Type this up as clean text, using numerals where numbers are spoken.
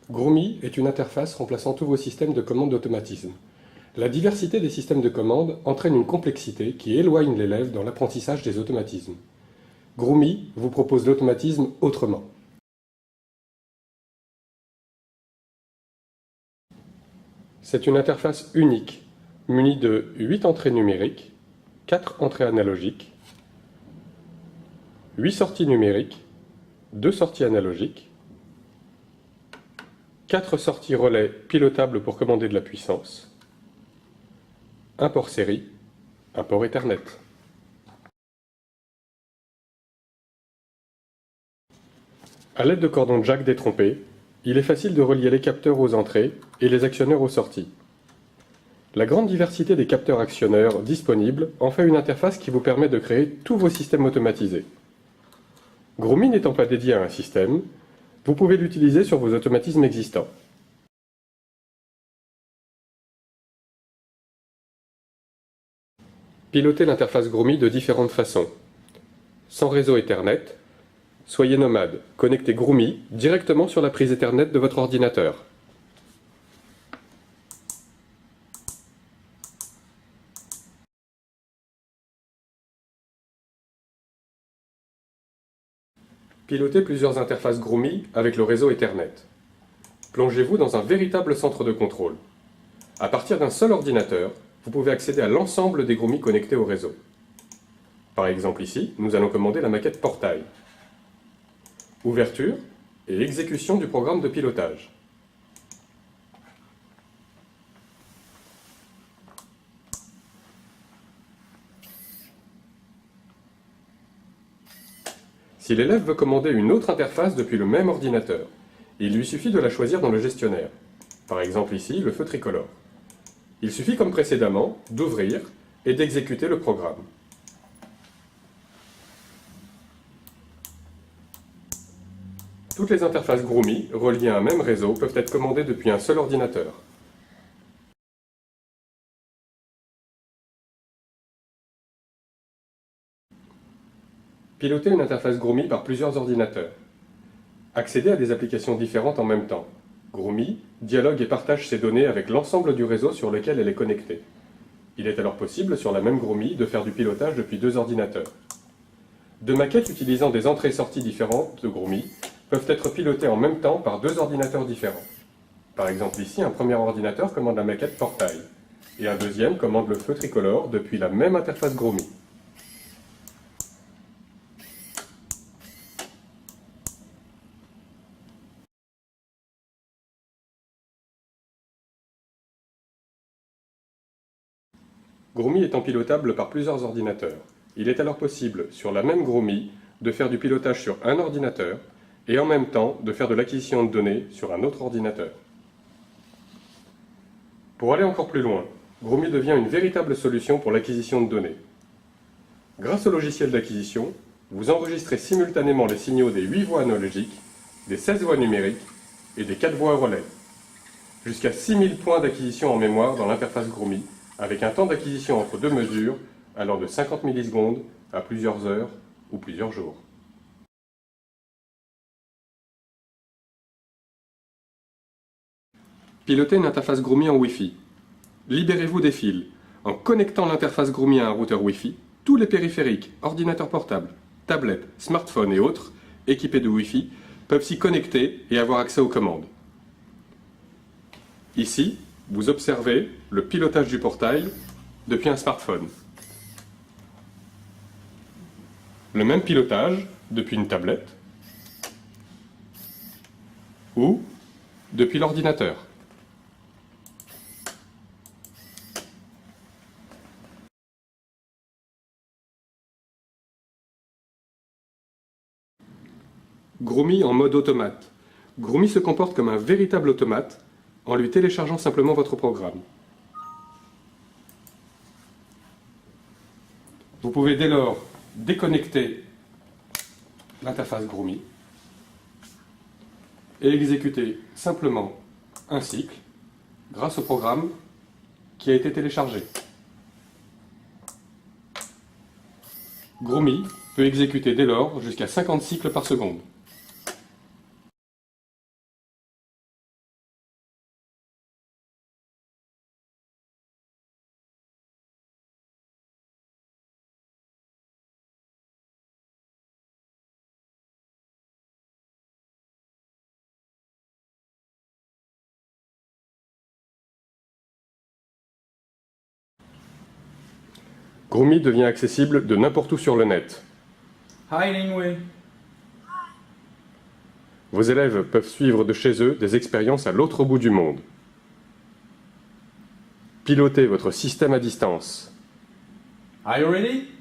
Groomy est une interface remplaçant tous vos systèmes de commande d'automatisme. La diversité des systèmes de commande entraîne une complexité qui éloigne l'élève dans l'apprentissage des automatismes. Groomy vous propose l'automatisme autrement. C'est une interface unique, munie de 8 entrées numériques, 4 entrées analogiques, 8 sorties numériques, 2 sorties analogiques, 4 sorties relais pilotables pour commander de la puissance, un port série, un port Ethernet. À l'aide de cordons jack détrompés, il est facile de relier les capteurs aux entrées et les actionneurs aux sorties. La grande diversité des capteurs actionneurs disponibles en fait une interface qui vous permet de créer tous vos systèmes automatisés. Groomy n'étant pas dédié à un système, vous pouvez l'utiliser sur vos automatismes existants. Pilotez l'interface Groomy de différentes façons. Sans réseau Ethernet, soyez nomade, connectez Groomy directement sur la prise Ethernet de votre ordinateur. Pilotez plusieurs interfaces Groomy avec le réseau Ethernet. Plongez-vous dans un véritable centre de contrôle. À partir d'un seul ordinateur, vous pouvez accéder à l'ensemble des Groomy connectés au réseau. Par exemple ici, nous allons commander la maquette Portail. Ouverture et exécution du programme de pilotage. Si l'élève veut commander une autre interface depuis le même ordinateur, il lui suffit de la choisir dans le gestionnaire. Par exemple ici, le feu tricolore. Il suffit, comme précédemment, d'ouvrir et d'exécuter le programme. Toutes les interfaces Groomy reliées à un même réseau peuvent être commandées depuis un seul ordinateur. Pilotez une interface Groomy par plusieurs ordinateurs. Accédez à des applications différentes en même temps. Groomy dialogue et partage ses données avec l'ensemble du réseau sur lequel elle est connectée. Il est alors possible, sur la même Groomy, de faire du pilotage depuis deux ordinateurs. Deux maquettes utilisant des entrées-sorties différentes de Groomy peuvent être pilotées en même temps par deux ordinateurs différents. Par exemple ici, un premier ordinateur commande la maquette Portail, et un deuxième commande le feu tricolore depuis la même interface Groomy. Groomy étant pilotable par plusieurs ordinateurs, il est alors possible, sur la même Groomy, de faire du pilotage sur un ordinateur et en même temps de faire de l'acquisition de données sur un autre ordinateur. Pour aller encore plus loin, Groomy devient une véritable solution pour l'acquisition de données. Grâce au logiciel d'acquisition, vous enregistrez simultanément les signaux des 8 voies analogiques, des 16 voies numériques et des 4 voies relais. Jusqu'à 6000 points d'acquisition en mémoire dans l'interface Groomy, avec un temps d'acquisition entre deux mesures allant de 50 millisecondes à plusieurs heures ou plusieurs jours. Pilotez une interface Groomy en Wi-Fi. Libérez-vous des fils. En connectant l'interface Groomy à un routeur Wi-Fi, tous les périphériques, ordinateurs portables, tablettes, smartphones et autres, équipés de Wi-Fi, peuvent s'y connecter et avoir accès aux commandes. Ici, vous observez le pilotage du portail depuis un smartphone. Le même pilotage depuis une tablette ou depuis l'ordinateur. Groomy en mode automate. Groomy se comporte comme un véritable automate en lui téléchargeant simplement votre programme. Vous pouvez dès lors déconnecter l'interface Groomy et exécuter simplement un cycle grâce au programme qui a été téléchargé. Groomy peut exécuter dès lors jusqu'à 50 cycles par seconde. Groomy devient accessible de n'importe où sur le net. Hi Lingwei. Vos élèves peuvent suivre de chez eux des expériences à l'autre bout du monde. Pilotez votre système à distance. Are you ready?